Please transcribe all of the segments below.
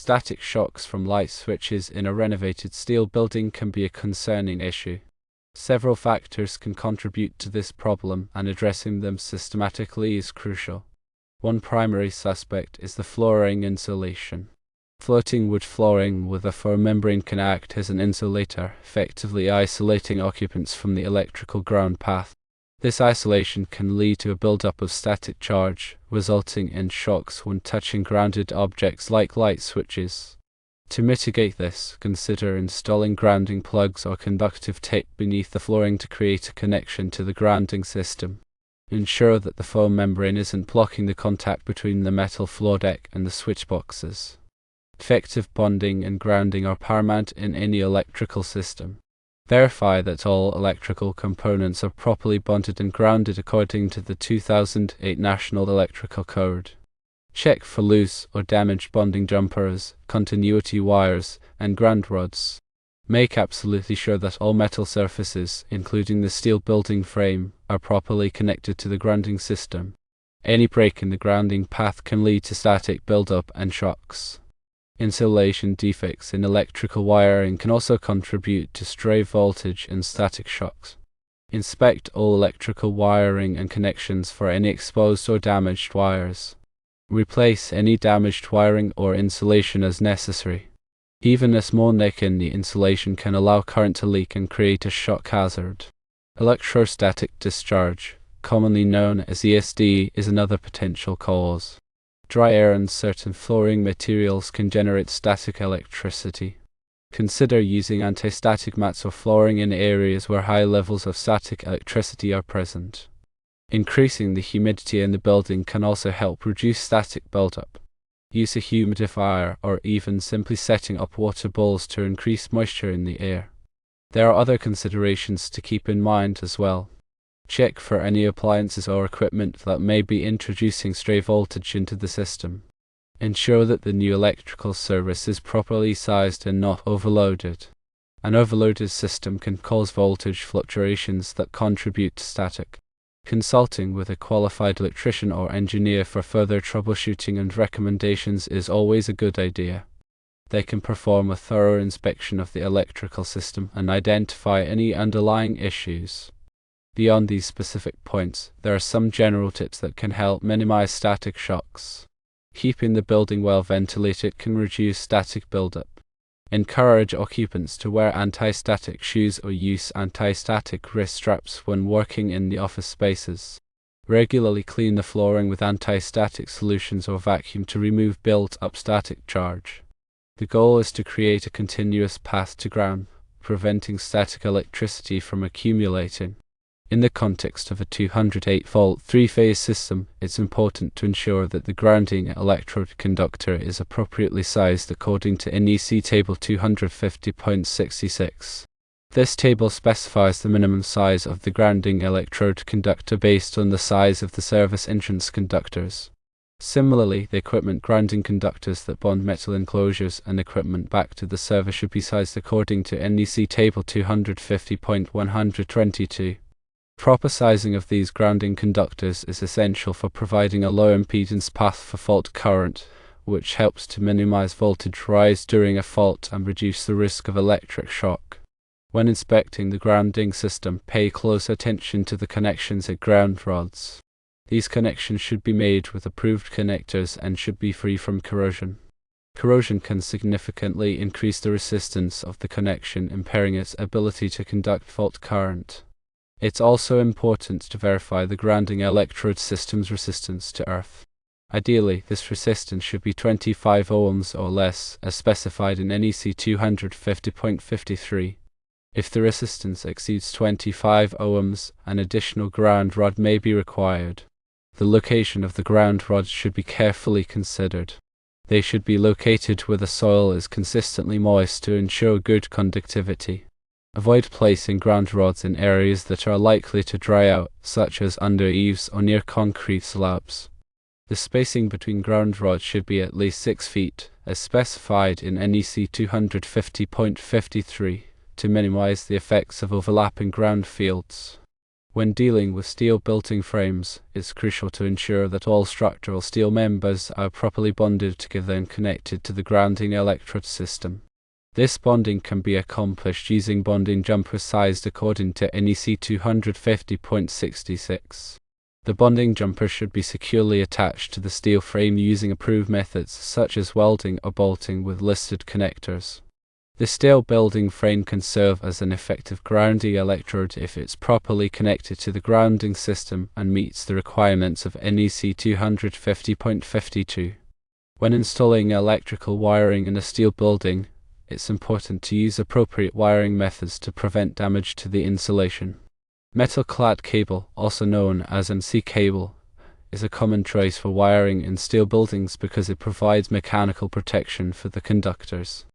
Static shocks from light switches in a renovated steel building can be a concerning issue. Several factors can contribute to this problem, and addressing them systematically is crucial. One primary suspect is the flooring insulation. Floating wood flooring with a foam membrane can act as an insulator, effectively isolating occupants from the electrical ground path. This isolation can lead to a buildup of static charge, resulting in shocks when touching grounded objects like light switches. To mitigate this, consider installing grounding plugs or conductive tape beneath the flooring to create a connection to the grounding system. Ensure that the foam membrane isn't blocking the contact between the metal floor deck and the switch boxes. Effective bonding and grounding are paramount in any electrical system. Verify that all electrical components are properly bonded and grounded according to the 2008 National Electrical Code. Check for loose or damaged bonding jumpers, continuity wires, and ground rods. Make absolutely sure that all metal surfaces, including the steel building frame, are properly connected to the grounding system. Any break in the grounding path can lead to static buildup and shocks. Insulation defects in electrical wiring can also contribute to stray voltage and static shocks. Inspect all electrical wiring and connections for any exposed or damaged wires. Replace any damaged wiring or insulation as necessary. Even a small nick in the insulation can allow current to leak and create a shock hazard. Electrostatic discharge, commonly known as ESD, is another potential cause. Dry air and certain flooring materials can generate static electricity. Consider using anti-static mats or flooring in areas where high levels of static electricity are present. Increasing the humidity in the building can also help reduce static buildup. Use a humidifier or even simply setting up water bowls to increase moisture in the air. There are other considerations to keep in mind as well. Check for any appliances or equipment that may be introducing stray voltage into the system. Ensure that the new electrical service is properly sized and not overloaded. An overloaded system can cause voltage fluctuations that contribute to static. Consulting with a qualified electrician or engineer for further troubleshooting and recommendations is always a good idea. They can perform a thorough inspection of the electrical system and identify any underlying issues. Beyond these specific points, there are some general tips that can help minimize static shocks. Keeping the building well ventilated can reduce static buildup. Encourage occupants to wear anti-static shoes or use anti-static wrist straps when working in the office spaces. Regularly clean the flooring with anti-static solutions or vacuum to remove built-up static charge. The goal is to create a continuous path to ground, preventing static electricity from accumulating. In the context of a 208-volt three-phase system, it's important to ensure that the grounding electrode conductor is appropriately sized according to NEC Table 250.66. This table specifies the minimum size of the grounding electrode conductor based on the size of the service entrance conductors. Similarly, the equipment grounding conductors that bond metal enclosures and equipment back to the server should be sized according to NEC Table 250.122. Proper sizing of these grounding conductors is essential for providing a low impedance path for fault current, which helps to minimize voltage rise during a fault and reduce the risk of electric shock. When inspecting the grounding system, pay close attention to the connections at ground rods. These connections should be made with approved connectors and should be free from corrosion. Corrosion can significantly increase the resistance of the connection, impairing its ability to conduct fault current. It's also important to verify the grounding electrode system's resistance to earth. Ideally, this resistance should be 25 ohms or less, as specified in NEC 250.53. If the resistance exceeds 25 ohms, an additional ground rod may be required. The location of the ground rods should be carefully considered. They should be located where the soil is consistently moist to ensure good conductivity. Avoid placing ground rods in areas that are likely to dry out, such as under eaves or near concrete slabs. The spacing between ground rods should be at least 6 feet, as specified in NEC 250.53, to minimize the effects of overlapping ground fields. When dealing with steel building frames, it's crucial to ensure that all structural steel members are properly bonded together and connected to the grounding electrode system. This bonding can be accomplished using bonding jumpers sized according to NEC 250.66. The bonding jumper should be securely attached to the steel frame using approved methods such as welding or bolting with listed connectors. The steel building frame can serve as an effective grounding electrode if it's properly connected to the grounding system and meets the requirements of NEC 250.52. When installing electrical wiring in a steel building, it's important to use appropriate wiring methods to prevent damage to the insulation. Metal-clad cable, also known as MC cable, is a common choice for wiring in steel buildings because it provides mechanical protection for the conductors.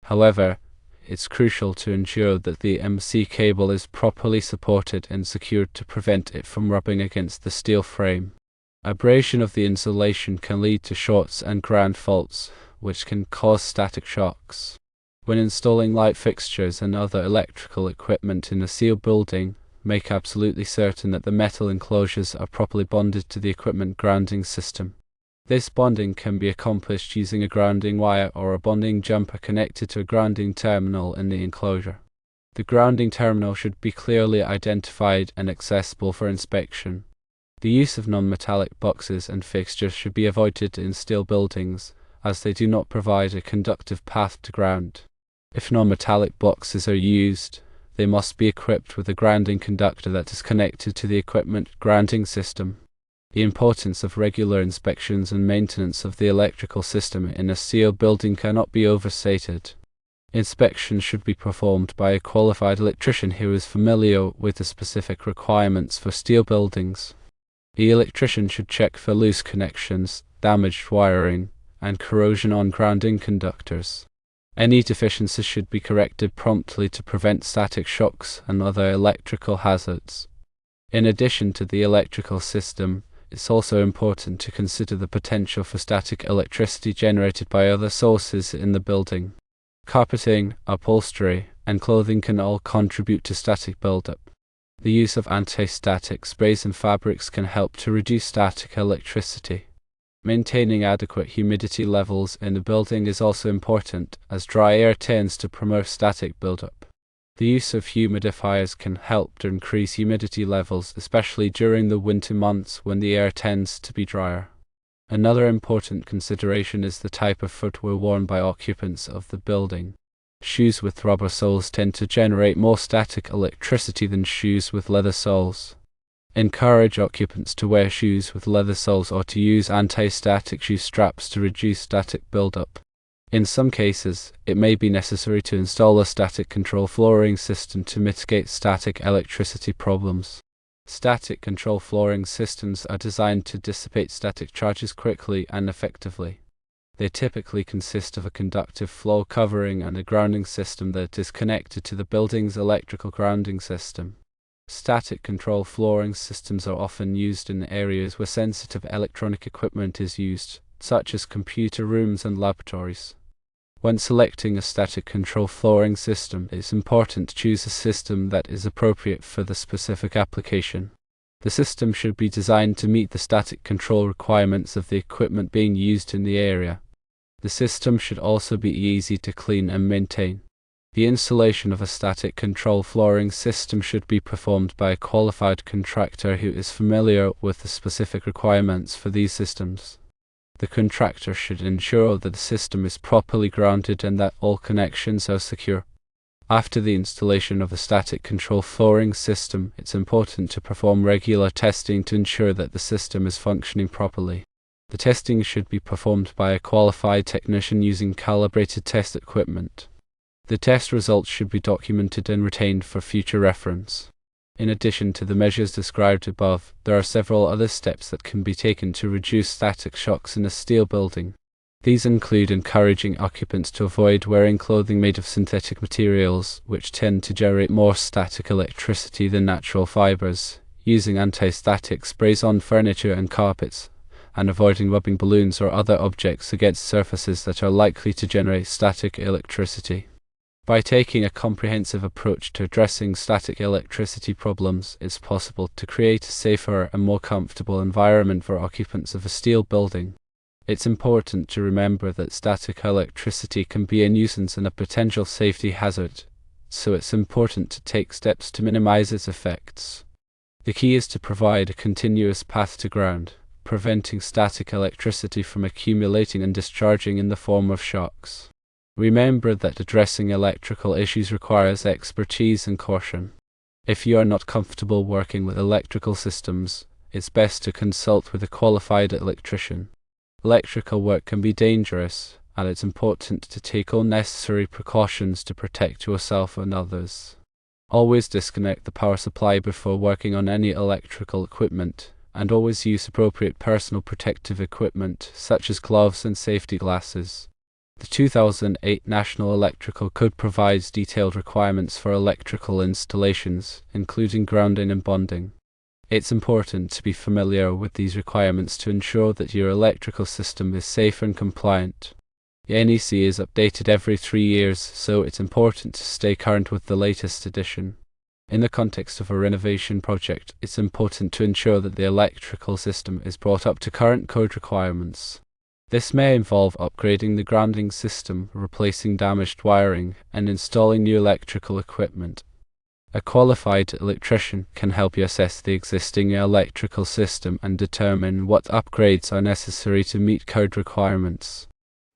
However, it's crucial to ensure that the MC cable is properly supported and secured to prevent it from rubbing against the steel frame. Abrasion of the insulation can lead to shorts and ground faults, which can cause static shocks. When installing light fixtures and other electrical equipment in a steel building, make absolutely certain that the metal enclosures are properly bonded to the equipment grounding system. This bonding can be accomplished using a grounding wire or a bonding jumper connected to a grounding terminal in the enclosure. The grounding terminal should be clearly identified and accessible for inspection. The use of non-metallic boxes and fixtures should be avoided in steel buildings, as they do not provide a conductive path to ground. If non-metallic boxes are used, they must be equipped with a grounding conductor that is connected to the equipment grounding system. The importance of regular inspections and maintenance of the electrical system in a steel building cannot be overstated. Inspections should be performed by a qualified electrician who is familiar with the specific requirements for steel buildings. The electrician should check for loose connections, damaged wiring, and corrosion on grounding conductors. Any deficiencies should be corrected promptly to prevent static shocks and other electrical hazards. In addition to the electrical system, it's also important to consider the potential for static electricity generated by other sources in the building. Carpeting, upholstery, and clothing can all contribute to static buildup. The use of anti-static sprays and fabrics can help to reduce static electricity. Maintaining adequate humidity levels in the building is also important, as dry air tends to promote static buildup. The use of humidifiers can help to increase humidity levels, especially during the winter months when the air tends to be drier. Another important consideration is the type of footwear worn by occupants of the building. Shoes with rubber soles tend to generate more static electricity than shoes with leather soles. Encourage occupants to wear shoes with leather soles or to use anti-static shoe straps to reduce static buildup. In some cases, it may be necessary to install a static control flooring system to mitigate static electricity problems. Static control flooring systems are designed to dissipate static charges quickly and effectively. They typically consist of a conductive floor covering and a grounding system that is connected to the building's electrical grounding system. Static control flooring systems are often used in areas where sensitive electronic equipment is used, such as computer rooms and laboratories. When selecting a static control flooring system, it's important to choose a system that is appropriate for the specific application. The system should be designed to meet the static control requirements of the equipment being used in the area. The system should also be easy to clean and maintain. The installation of a static control flooring system should be performed by a qualified contractor who is familiar with the specific requirements for these systems. The contractor should ensure that the system is properly grounded and that all connections are secure. After the installation of a static control flooring system, it's important to perform regular testing to ensure that the system is functioning properly. The testing should be performed by a qualified technician using calibrated test equipment. The test results should be documented and retained for future reference. In addition to the measures described above, there are several other steps that can be taken to reduce static shocks in a steel building. These include encouraging occupants to avoid wearing clothing made of synthetic materials, which tend to generate more static electricity than natural fibers, using anti-static sprays on furniture and carpets, and avoiding rubbing balloons or other objects against surfaces that are likely to generate static electricity. By taking a comprehensive approach to addressing static electricity problems, it's possible to create a safer and more comfortable environment for occupants of a steel building. It's important to remember that static electricity can be a nuisance and a potential safety hazard, so it's important to take steps to minimize its effects. The key is to provide a continuous path to ground, preventing static electricity from accumulating and discharging in the form of shocks. Remember that addressing electrical issues requires expertise and caution. If you are not comfortable working with electrical systems, it's best to consult with a qualified electrician. Electrical work can be dangerous, and it's important to take all necessary precautions to protect yourself and others. Always disconnect the power supply before working on any electrical equipment, and always use appropriate personal protective equipment such as gloves and safety glasses. The 2008 National Electrical Code provides detailed requirements for electrical installations, including grounding and bonding. It's important to be familiar with these requirements to ensure that your electrical system is safe and compliant. The NEC is updated every 3 years, so it's important to stay current with the latest edition. In the context of a renovation project, it's important to ensure that the electrical system is brought up to current code requirements. This may involve upgrading the grounding system, replacing damaged wiring, and installing new electrical equipment. A qualified electrician can help you assess the existing electrical system and determine what upgrades are necessary to meet code requirements.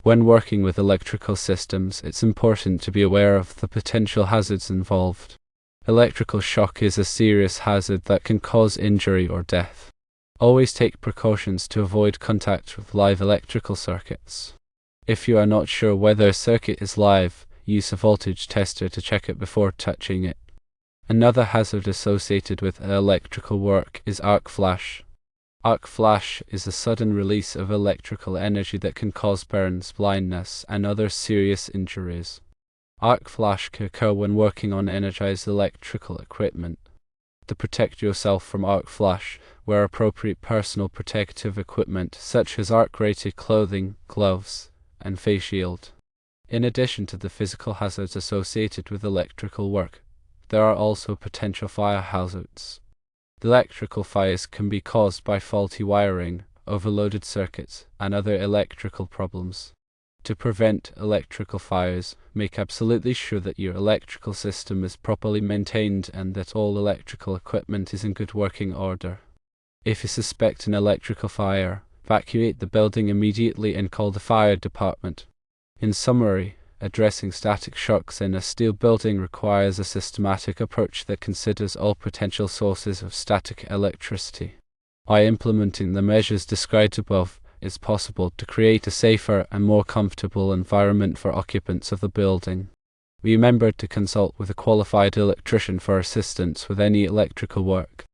When working with electrical systems, it's important to be aware of the potential hazards involved. Electrical shock is a serious hazard that can cause injury or death. Always take precautions to avoid contact with live electrical circuits. If you are not sure whether a circuit is live, use a voltage tester to check it before touching it. Another hazard associated with electrical work is arc flash. Arc flash is a sudden release of electrical energy that can cause burns, blindness, and other serious injuries. Arc flash can occur when working on energized electrical equipment. To protect yourself from arc flash, wear appropriate personal protective equipment such as arc-rated clothing, gloves, and face shield. In addition to the physical hazards associated with electrical work, there are also potential fire hazards. The electrical fires can be caused by faulty wiring, overloaded circuits, and other electrical problems. To prevent electrical fires, make absolutely sure that your electrical system is properly maintained and that all electrical equipment is in good working order. If you suspect an electrical fire, evacuate the building immediately and call the fire department. In summary, addressing static shocks in a steel building requires a systematic approach that considers all potential sources of static electricity. By implementing the measures described above, it's possible to create a safer and more comfortable environment for occupants of the building. Remember to consult with a qualified electrician for assistance with any electrical work.